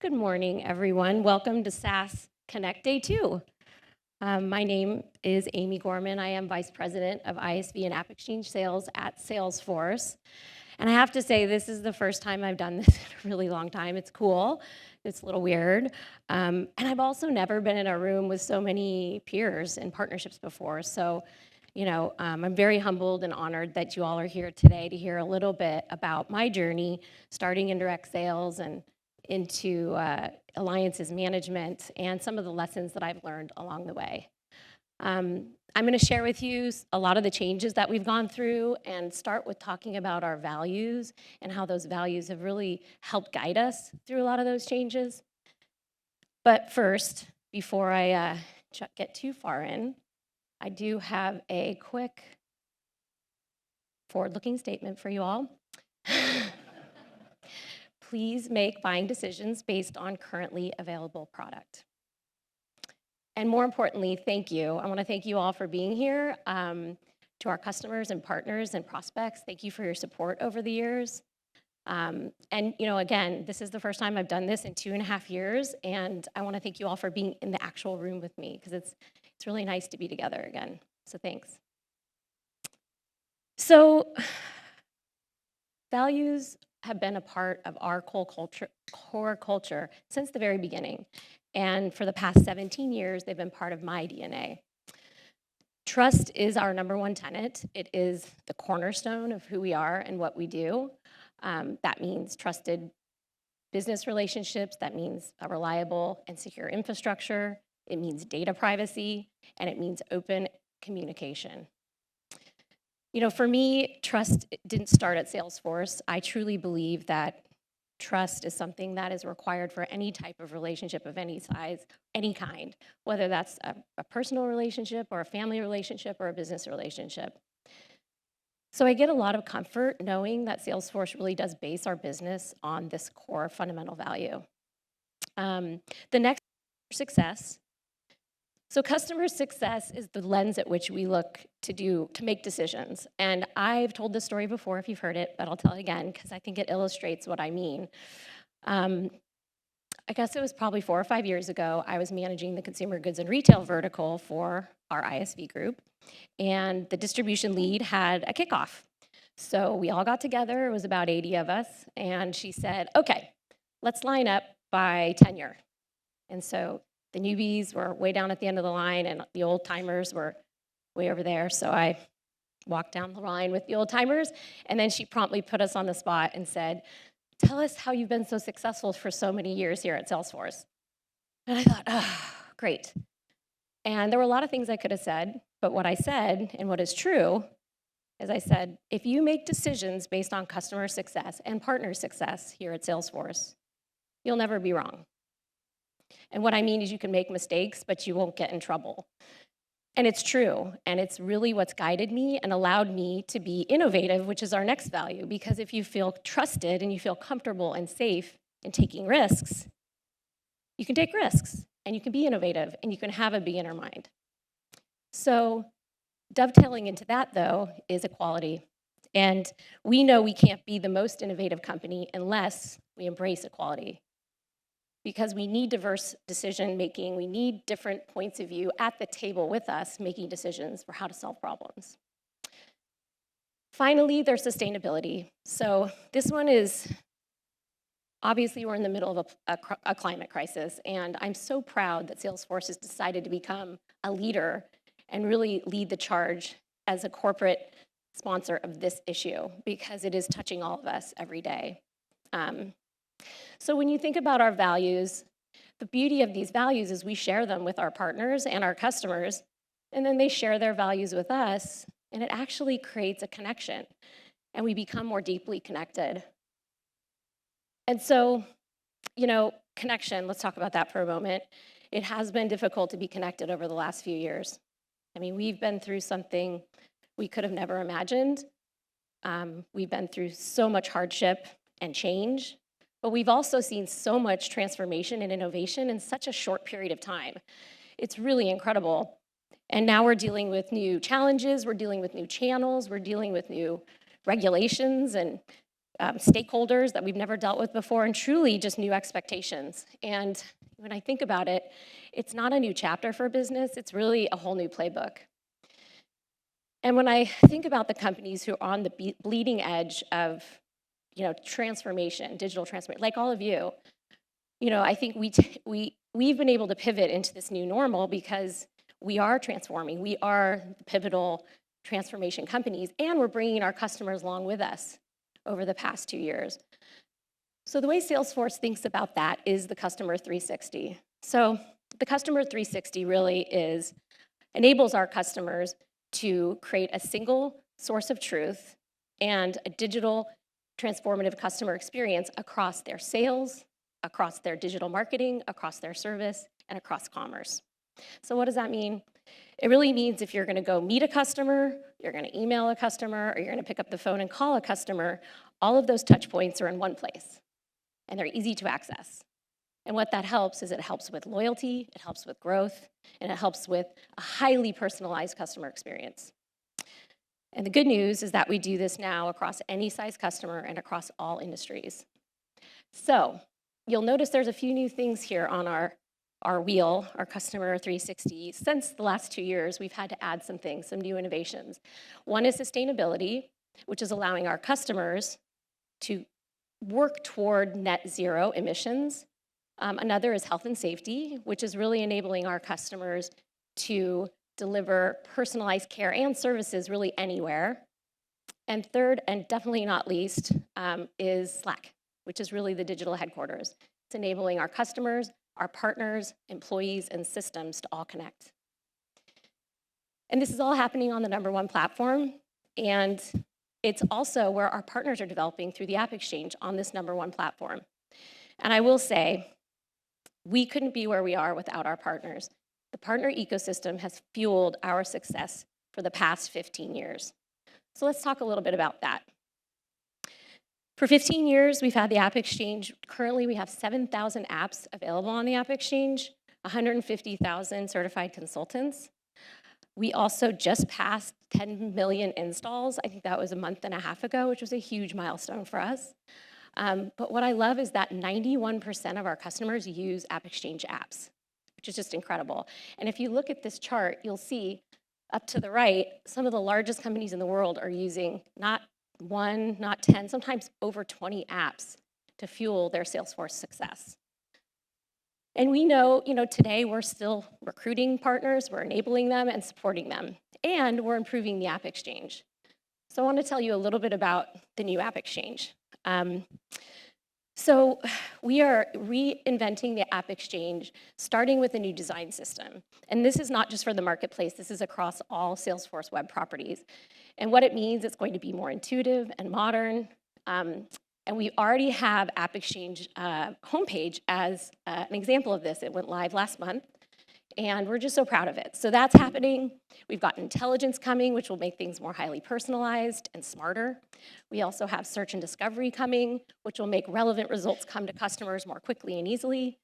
Good morning, everyone. Welcome to SaaS Connect Day 2. My name is Amy Gorman. I am Vice President of ISV and AppExchange Sales at Salesforce. And I have to say, this is the first time I've done this in a really long time. It's cool. It's a little weird. And I've also never been in a room with so many peers and partnerships before. So, I'm very humbled and honored that you all are here today to hear a little bit about my journey starting in direct sales and into alliances management and some of the lessons that I've learned along the way. I'm going to share with you a lot of the changes that we've gone through and start with talking about our values and how those values have really helped guide us through a lot of those changes. But first, before I get too far in, I do have a quick forward-looking statement for you all. Please make buying decisions based on currently available product. And more importantly, thank you. I want to thank you all for being here. To our customers and partners and prospects, thank you for your support over the years. And again, this is the first time I've done this in 2.5 years, and I want to thank you all for being in the actual room with me because it's really nice to be together again. So thanks. So values have been a part of our core culture since the very beginning. And for the past 17 years, they've been part of my DNA. Trust is our number one tenet. It is the cornerstone of who we are and what we do. That means trusted business relationships. That means a reliable and secure infrastructure. It means data privacy, and it means open communication. For me, trust didn't start at Salesforce. I truly believe that trust is something that is required for any type of relationship of any size, any kind, whether that's a personal relationship or a family relationship or a business relationship. So I get a lot of comfort knowing that Salesforce really does base our business on this core fundamental value. The next success. So customer success is the lens at which we look to make decisions. And I've told this story before if you've heard it, but I'll tell it again because I think it illustrates what I mean. I guess it was probably 4 or 5 years ago, I was managing the consumer goods and retail vertical for our ISV group, and the distribution lead had a kickoff. So we all got together, it was about 80 of us, and she said, okay, let's line up by tenure. And so the newbies were way down at the end of the line, and the old timers were way over there. So I walked down the line with the old timers, and then she promptly put us on the spot and said, tell us how you've been so successful for so many years here at Salesforce. And I thought, oh, great. And there were a lot of things I could have said, but what I said, and what is true, is I said, if you make decisions based on customer success and partner success here at Salesforce, you'll never be wrong. And what I mean is you can make mistakes, but you won't get in trouble. And it's true, and it's really what's guided me and allowed me to be innovative, which is our next value, because if you feel trusted and you feel comfortable and safe in taking risks, you can take risks, and you can be innovative, and you can have a beginner mind. So dovetailing into that, though, is equality. And we know we can't be the most innovative company unless we embrace equality. Because we need diverse decision making, we need different points of view at the table with us making decisions for how to solve problems. Finally, there's sustainability. So this one is, obviously we're in the middle of a climate crisis, and I'm so proud that Salesforce has decided to become a leader and really lead the charge as a corporate sponsor of this issue, because it is touching all of us every day. So when you think about our values, the beauty of these values is we share them with our partners and our customers, and then they share their values with us, and it actually creates a connection, and we become more deeply connected. And so, connection, let's talk about that for a moment. It has been difficult to be connected over the last few years. I mean, we've been through something we could have never imagined. We've been through so much hardship and change. But we've also seen so much transformation and innovation in such a short period of time. It's really incredible. And now we're dealing with new challenges, we're dealing with new channels, we're dealing with new regulations and stakeholders that we've never dealt with before, and truly just new expectations. And when I think about it, it's not a new chapter for business, it's really a whole new playbook. And when I think about the companies who are on the bleeding edge of transformation, digital transformation, like all of you, I think we've been able to pivot into this new normal because we are transforming. We are the pivotal transformation companies, and we're bringing our customers along with us over the past 2 years. So the way Salesforce thinks about that is the customer 360. So the customer 360 really enables our customers to create a single source of truth and a digital transformative customer experience across their sales, across their digital marketing, across their service, and across commerce. So what does that mean? It really means if you're going to go meet a customer, you're going to email a customer, or you're going to pick up the phone and call a customer, all of those touch points are in one place, and they're easy to access. And what that helps is it helps with loyalty, it helps with growth, and it helps with a highly personalized customer experience. And the good news is that we do this now across any size customer and across all industries. So you'll notice there's a few new things here on our wheel, our customer 360. Since the last 2 years, we've had to add some things, some new innovations. One is sustainability, which is allowing our customers to work toward net zero emissions. Another is health and safety, which is really enabling our customers to deliver personalized care and services really anywhere. And third, and definitely not least, is Slack, which is really the digital headquarters. It's enabling our customers, our partners, employees, and systems to all connect. And this is all happening on the #1 platform, and it's also where our partners are developing through the AppExchange on this #1 platform. And I will say, we couldn't be where we are without our partners. The partner ecosystem has fueled our success for the past 15 years. So let's talk a little bit about that. For 15 years, we've had the AppExchange. Currently, we have 7,000 apps available on the AppExchange, 150,000 certified consultants. We also just passed 10 million installs. I think that was a month and a half ago, which was a huge milestone for us. But what I love is that 91% of our customers use AppExchange apps, which is just incredible. And if you look at this chart, you'll see up to the right, some of the largest companies in the world are using not 1, not 10, sometimes over 20 apps to fuel their Salesforce success. And we know, today we're still recruiting partners, we're enabling them and supporting them, and we're improving the AppExchange. So I want to tell you a little bit about the new AppExchange. So we are reinventing the AppExchange, starting with a new design system. And this is not just for the marketplace, this is across all Salesforce web properties. And what it means, it's going to be more intuitive and modern. And we already have AppExchange homepage as an example of this. It went live last month, and we're just so proud of it. So that's happening. We've got intelligence coming, which will make things more highly personalized and smarter. We also have search and discovery coming, which will make relevant results come to customers more quickly and easily.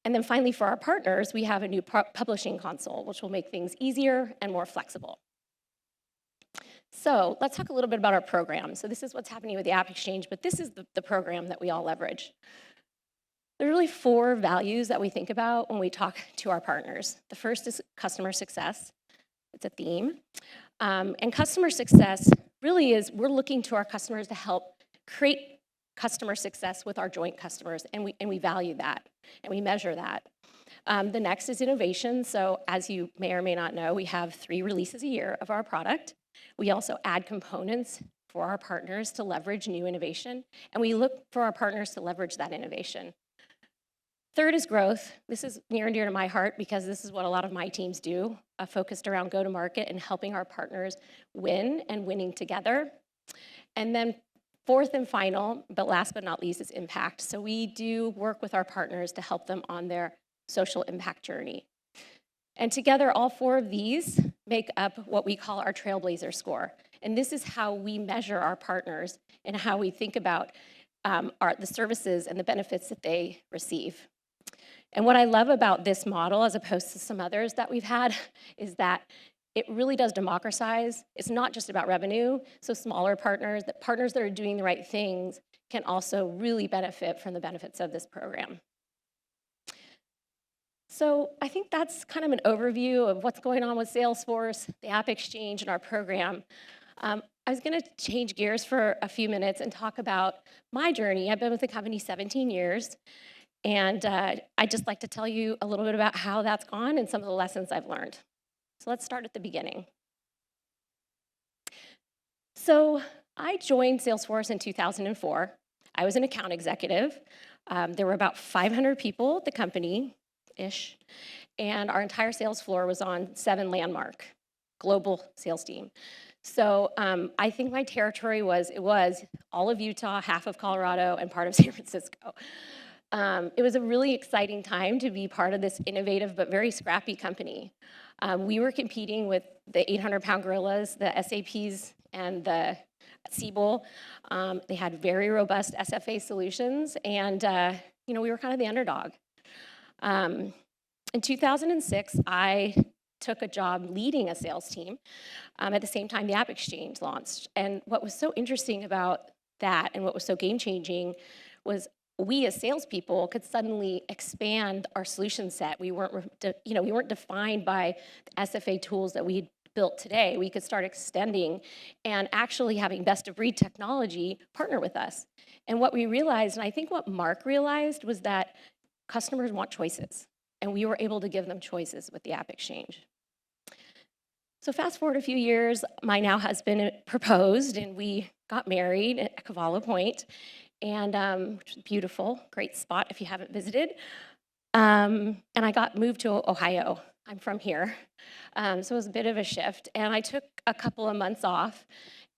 And then finally, for our partners, we have a new publishing console, which will make things easier and more flexible. So let's talk a little bit about our program. So this is what's happening with the AppExchange, but this is the program that we all leverage. There are really 4 values that we think about when we talk to our partners. The first is customer success. It's a theme. And customer success really is we're looking to our customers to help create customer success with our joint customers, and we value that, and we measure that. The next is innovation. So as you may or may not know, we have 3 releases a year of our product. We also add components for our partners to leverage new innovation, and we look for our partners to leverage that innovation. Third is growth. This is near and dear to my heart because this is what a lot of my teams do, focused around go-to-market and helping our partners win and winning together. And then fourth and final, but last but not least, is impact. So we do work with our partners to help them on their social impact journey. And together, all 4 of these make up what we call our Trailblazer score. And this is how we measure our partners and how we think about the services and the benefits that they receive. And what I love about this model, as opposed to some others that we've had, is that it really does democratize. It's not just about revenue, so smaller partners that are doing the right things can also really benefit from the benefits of this program. So I think that's kind of an overview of what's going on with Salesforce, the AppExchange, and our program. I was going to change gears for a few minutes and talk about my journey. I've been with the company 17 years, and I'd just like to tell you a little bit about how that's gone and some of the lessons I've learned. So let's start at the beginning. So I joined Salesforce in 2004. I was an account executive. There were about 500 people at the company-ish, and our entire sales floor was on 7 Landmark, global sales team. So I think my territory was all of Utah, half of Colorado, and part of San Francisco. It was a really exciting time to be part of this innovative but very scrappy company. We were competing with the 800-pound gorillas, the SAPs, and the Siebel. They had very robust SFA solutions, and we were kind of the underdog. In 2006, I took a job leading a sales team. At the same time, the AppExchange launched. And what was so interesting about that and what was so game-changing was we as salespeople could suddenly expand our solution set. We weren't defined by the SFA tools that we built today. We could start extending and actually having best-of-breed technology partner with us. And what we realized, and I think what Mark realized, was that customers want choices. And we were able to give them choices with the AppExchange. So fast forward a few years, my now husband proposed, and we got married at Cavallo Point, and which was beautiful, great spot if you haven't visited. And I got moved to Ohio. I'm from here, so it was a bit of a shift. And I took a couple of months off,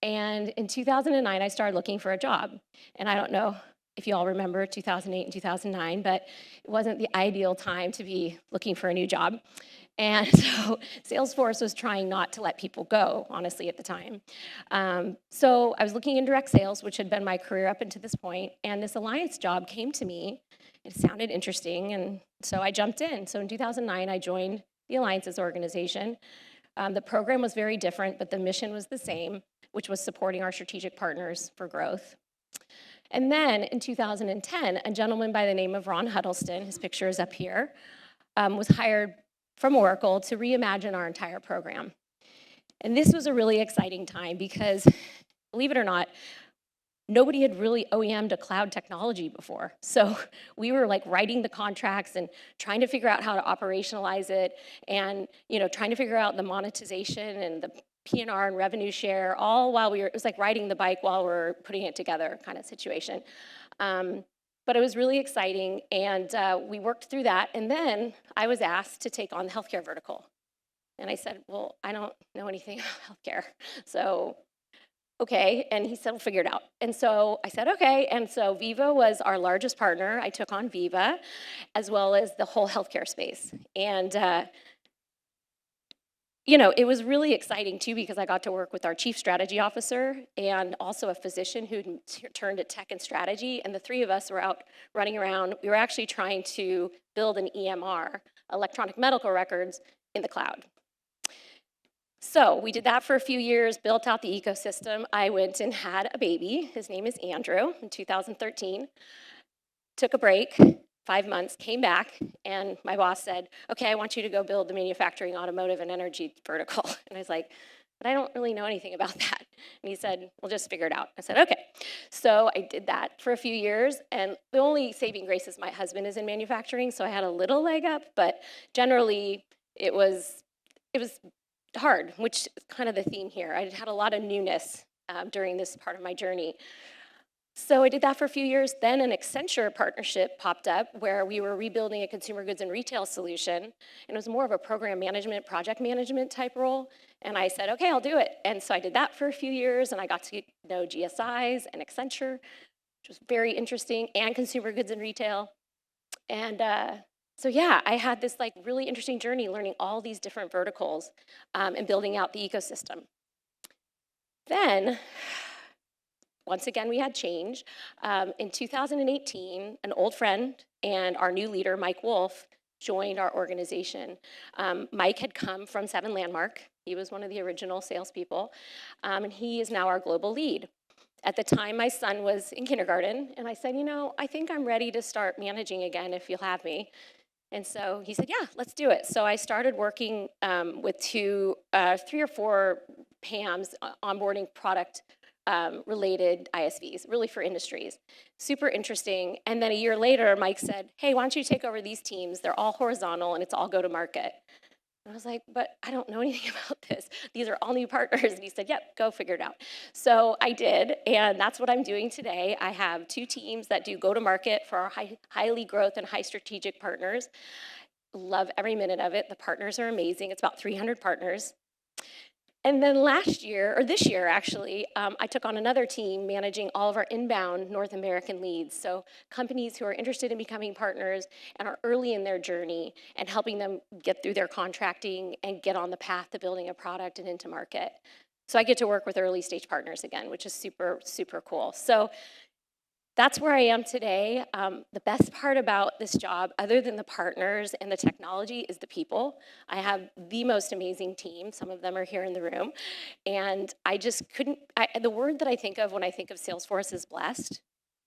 and in 2009, I started looking for a job. And I don't know if you all remember 2008 and 2009, but it wasn't the ideal time to be looking for a new job. And so Salesforce was trying not to let people go, honestly, at the time. So I was looking in direct sales, which had been my career up until this point, and this alliance job came to me. It sounded interesting, and so I jumped in. So in 2009, I joined the Alliances organization. The program was very different, but the mission was the same, which was supporting our strategic partners for growth. And then in 2010, a gentleman by the name of Ron Huddleston, his picture is up here, was hired from Oracle to reimagine our entire program. And this was a really exciting time because, believe it or not, nobody had really OEM'd a cloud technology before. So we were like writing the contracts and trying to figure out how to operationalize it and trying to figure out the monetization and the P&R and revenue share, all while it was like riding the bike while we're putting it together kind of situation. But it was really exciting, and we worked through that. And then I was asked to take on the healthcare vertical. And I said, well, I don't know anything about healthcare. So, okay. And he said, we'll figure it out. And so I said, okay. And so Viva was our largest partner. I took on Viva, as well as the whole healthcare space. And it was really exciting, too, because I got to work with our chief strategy officer and also a physician who turned to tech and strategy. And the three of us were out running around. We were actually trying to build an EMR, electronic medical records, in the cloud. So we did that for a few years, built out the ecosystem. I went and had a baby. His name is Andrew in 2013. Took a break. 5 months, came back, and my boss said, okay, I want you to go build the manufacturing, automotive, and energy vertical. And I was like, but I don't really know anything about that. And he said, we'll just figure it out. I said, okay. So I did that for a few years, and the only saving grace is my husband is in manufacturing, so I had a little leg up, but generally it was hard, which is kind of the theme here. I had a lot of newness during this part of my journey. So I did that for a few years. Then an Accenture partnership popped up where we were rebuilding a consumer goods and retail solution. And it was more of a program management, project management type role. And I said, okay, I'll do it. And so I did that for a few years, and I got to know GSIs and Accenture, which was very interesting, and consumer goods and retail. And so yeah, I had this like really interesting journey learning all these different verticals and building out the ecosystem. Then, once again, we had change. In 2018, an old friend and our new leader, Mike Wolf, joined our organization. Mike had come from 7 Landmark. He was one of the original salespeople, and he is now our global lead. At the time, my son was in kindergarten, and I said, I think I'm ready to start managing again if you'll have me. And so he said, yeah, let's do it. So I started working with 3 or 4 PAMs, onboarding product related ISVs, really for industries. Super interesting. And then a year later, Mike said, hey, why don't you take over these teams? They're all horizontal and it's all go to market. And I was like, but I don't know anything about this. These are all new partners. And he said, yep, go figure it out. So I did, and that's what I'm doing today. I have 2 teams that do go-to-market for our highly growth and high strategic partners. Love every minute of it. The partners are amazing. It's about 300 partners. And then last year, or this year actually, I took on another team managing all of our inbound North American leads. So companies who are interested in becoming partners and are early in their journey and helping them get through their contracting and get on the path to building a product and into market. So I get to work with early stage partners again, which is super, super cool. So that's where I am today. The best part about this job, other than the partners and the technology, is the people. I have the most amazing team. Some of them are here in the room. And I just couldn't, the word that I think of when I think of Salesforce is blessed,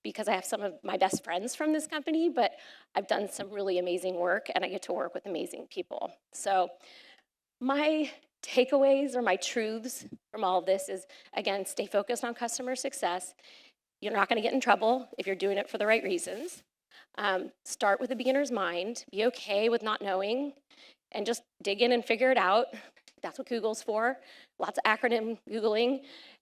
because I have some of my best friends from this company, but I've done some really amazing work and I get to work with amazing people. So my takeaways or my truths from all of this is, again, stay focused on customer success. You're not going to get in trouble if you're doing it for the right reasons. Start with a beginner's mind. Be okay with not knowing, and just dig in and figure it out. That's what Google's for. Lots of acronym Googling.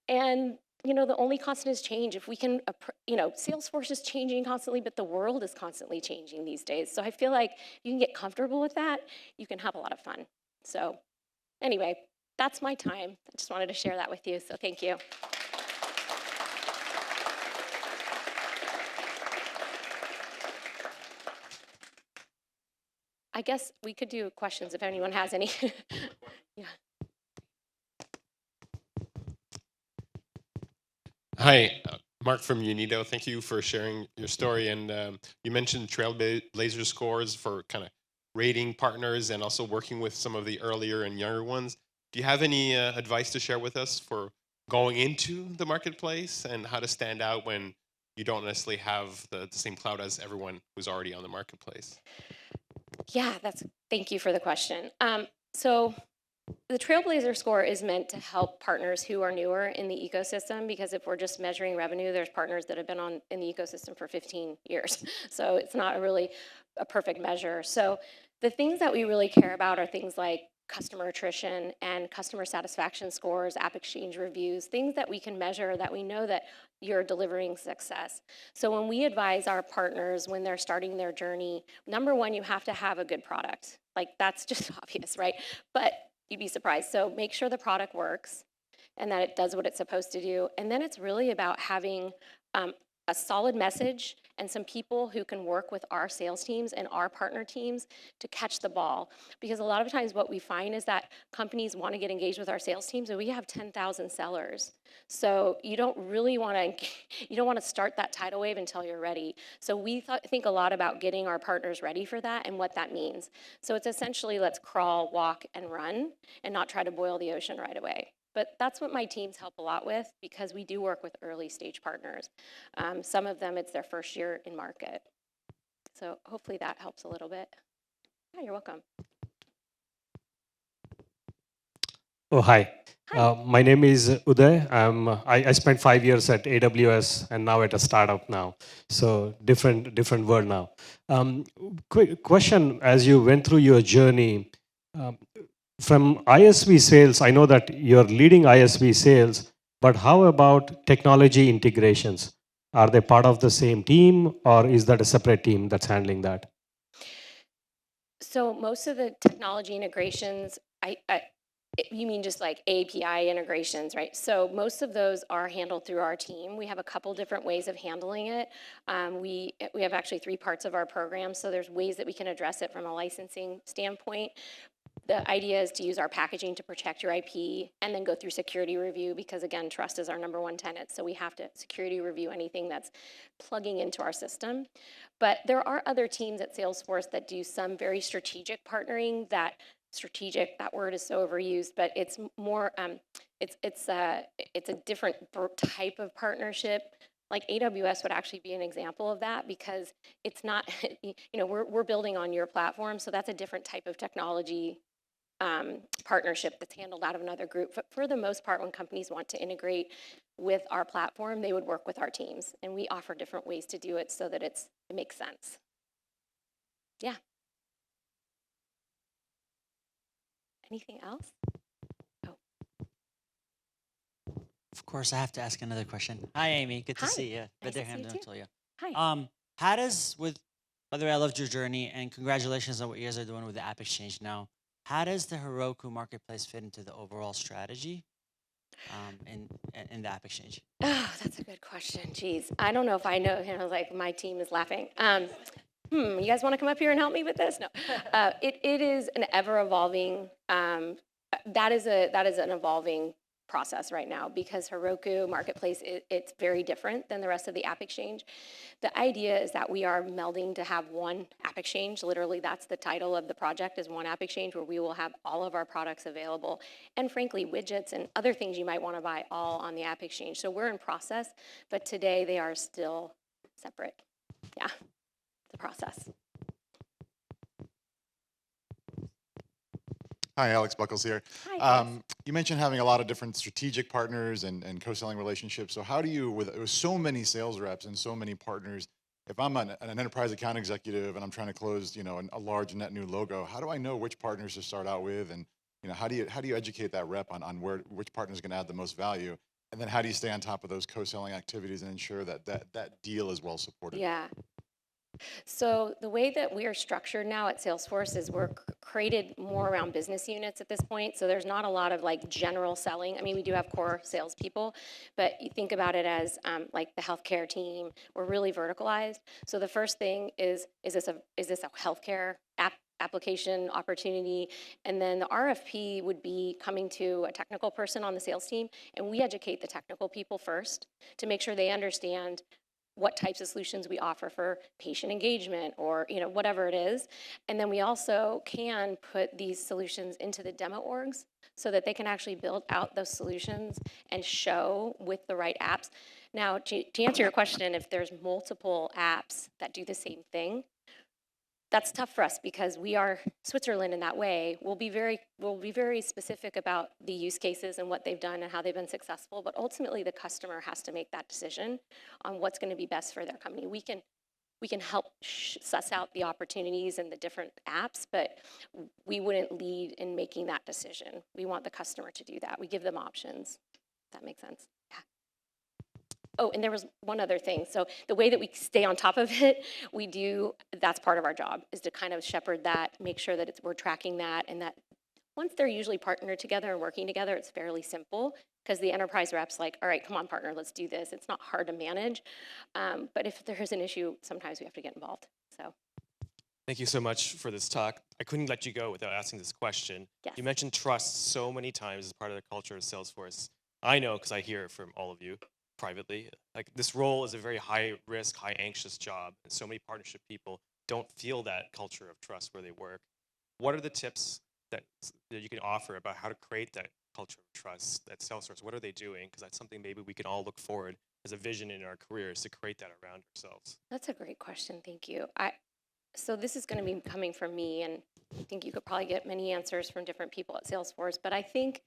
And the only constant is change. If we can, Salesforce is changing constantly, but the world is constantly changing these days. So I feel like you can get comfortable with that. You can have a lot of fun. So anyway, that's my time. I just wanted to share that with you. So thank you. I guess we could do questions if anyone has any. Yeah. Hi, Mark from Unido. Thank you for sharing your story. And you mentioned Trailblazer scores for kind of rating partners and also working with some of the earlier and younger ones. Do you have any advice to share with us for going into the marketplace and how to stand out when you don't necessarily have the same clout as everyone who's already on the marketplace? Yeah, thank you for the question. So the Trailblazer score is meant to help partners who are newer in the ecosystem, because if we're just measuring revenue, there's partners that have been in the ecosystem for 15 years. So it's not really a perfect measure. So the things that we really care about are things like customer attrition and customer satisfaction scores, AppExchange reviews, things that we can measure that we know that you're delivering success. So when we advise our partners when they're starting their journey, number one, you have to have a good product. Like, that's just obvious, right? But you'd be surprised. So make sure the product works and that it does what it's supposed to do. And then it's really about having a solid message and some people who can work with our sales teams and our partner teams to catch the ball. Because a lot of times what we find is that companies want to get engaged with our sales teams, and we have 10,000 sellers. So you don't really want to start that tidal wave until you're ready. So we think a lot about getting our partners ready for that and what that means. So it's essentially, let's crawl, walk, and run, and not try to boil the ocean right away. But that's what my teams help a lot with, because we do work with early stage partners. Some of them, it's their first year in market. So hopefully that helps a little bit. Yeah, you're welcome. Oh, hi. Hi. My name is Uday. I spent 5 years at AWS and now at a startup now. So different world now. Quick question, as you went through your journey, from ISV sales, I know that you're leading ISV sales, but how about technology integrations? Are they part of the same team, or is that a separate team that's handling that? So most of the technology integrations, you mean just like API integrations, right? So most of those are handled through our team. We have a couple different ways of handling it. We have actually 3 parts of our program, so there's ways that we can address it from a licensing standpoint. the idea is to use our packaging to protect your IP and then go through security review because, again, trust is our number one tenet. So we have to security review anything that's plugging into our system. But there are other teams at Salesforce that do some very strategic partnering. That strategic, that word is so overused, but it's more, it's a different type of partnership. Like AWS would actually be an example of that because it's not, we're building on your platform, so that's a different type of technology partnership that's handled out of another group. But for the most part, when companies want to integrate with our platform, they would work with our teams, and we offer different ways to do it so that it makes sense. Yeah. Anything else? Oh, Of course, I have to ask another question. Hi, Amy. Good to Hi. see you. Nice to see you too. Anatolia. Hi. How does by the way, I loved your journey and congratulations on what you guys are doing with the AppExchange now. How does the Heroku marketplace fit into the overall strategy in the AppExchange? Oh, that's a good question. Geez, I don't know if I know. Like my team is laughing. You guys want to come up here and help me with this? No. It is an ever-evolving. That is an evolving process right now because Heroku Marketplace it's very different than the rest of the AppExchange. The idea is that we are melding to have one AppExchange. Literally, that's the title of the project is one AppExchange where we will have all of our products available and frankly widgets and other things you might want to buy all on the AppExchange. So we're in process, but today they are still separate. Yeah, the process. Hi, Alex Buckles here. Hi, Alex. You mentioned having a lot of different strategic partners and co-selling relationships. So how do you, with so many sales reps and so many partners, if I'm an enterprise account executive and I'm trying to close, a large net new logo, how do I know which partners to start out with? And, how do you educate that rep on which partner is going to add the most value? And then how do you stay on top of those co-selling activities and ensure that deal is well supported? Yeah. So the way that we are structured now at Salesforce is we're created more around business units at this point. So there's not a lot of like general selling. I mean, we do have core salespeople, but you think about it as like the healthcare team. We're really verticalized. So the first thing is this a healthcare application opportunity? And then the RFP would be coming to a technical person on the sales team, and we educate the technical people first to make sure they understand what types of solutions we offer for patient engagement or whatever it is. And then we also can put these solutions into the demo orgs so that they can actually build out those solutions and show with the right apps. Now, to answer your question, if there's multiple apps that do the same thing, that's tough for us because we are Switzerland in that way. We'll be very specific about the use cases and what they've done and how they've been successful, but ultimately the customer has to make that decision on what's going to be best for their company. We can help suss out the opportunities and the different apps, but we wouldn't lead in making that decision. We want the customer to do that. We give them options. That makes sense. Yeah. Oh, and there was one other thing. So the way that we stay on top of it, that's part of our job, is to kind of shepherd that, make sure that we're tracking that, and that once they're usually partnered together and working together, it's fairly simple because the enterprise rep's like, all right, come on, partner, let's do this. It's not hard to manage. But if there's an issue, sometimes we have to get involved. So. Thank you so much for this talk. I couldn't let you go without asking this question. Yes. You mentioned trust so many times as part of the culture of Salesforce. I know because I hear it from all of you privately. Like this role is a very high risk, high anxious job, and so many partnership people don't feel that culture of trust where they work. What are the tips that you can offer about how to create that culture of trust at Salesforce? What are they doing? Because that's something maybe we can all look forward as a vision in our careers to create that around ourselves. That's a great question. Thank you. So this is going to be coming from me, and I think you could probably get many answers from different people at Salesforce. But I think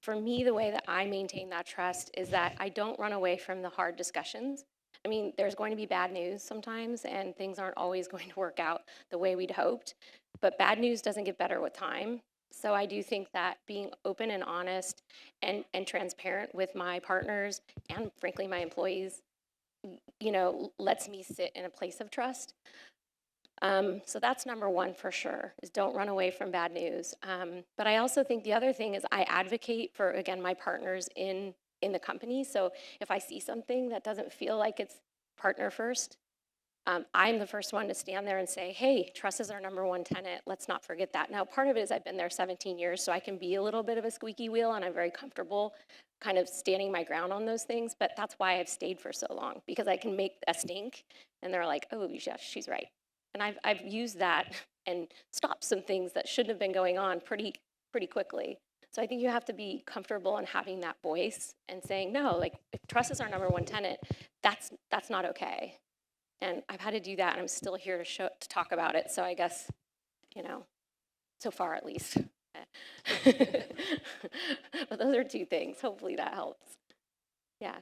for me, the way that I maintain that trust is that I don't run away from the hard discussions. I mean, there's going to be bad news sometimes, and things aren't always going to work out the way we'd hoped. But bad news doesn't get better with time. So I do think that being open and honest and transparent with my partners and frankly my employees, lets me sit in a place of trust. So that's number one for sure, is don't run away from bad news. But I also think the other thing is I advocate for, again, my partners in the company. So if I see something that doesn't feel like it's partner first, I'm the first one to stand there and say, hey, trust is our number one tenet. Let's not forget that. Now, part of it is I've been there 17 years, so I can be a little bit of a squeaky wheel, and I'm very comfortable kind of standing my ground on those things. But that's why I've stayed for so long, because I can make a stink, and they're like, oh, yeah, she's right. And I've used that and stopped some things that shouldn't have been going on pretty quickly. So I think you have to be comfortable in having that voice and saying, no, like if trust is our number one tenet, that's not okay. And I've had to do that, and I'm still here to talk about it. So I guess, so far at least. But those are two things. Hopefully that helps. Yeah.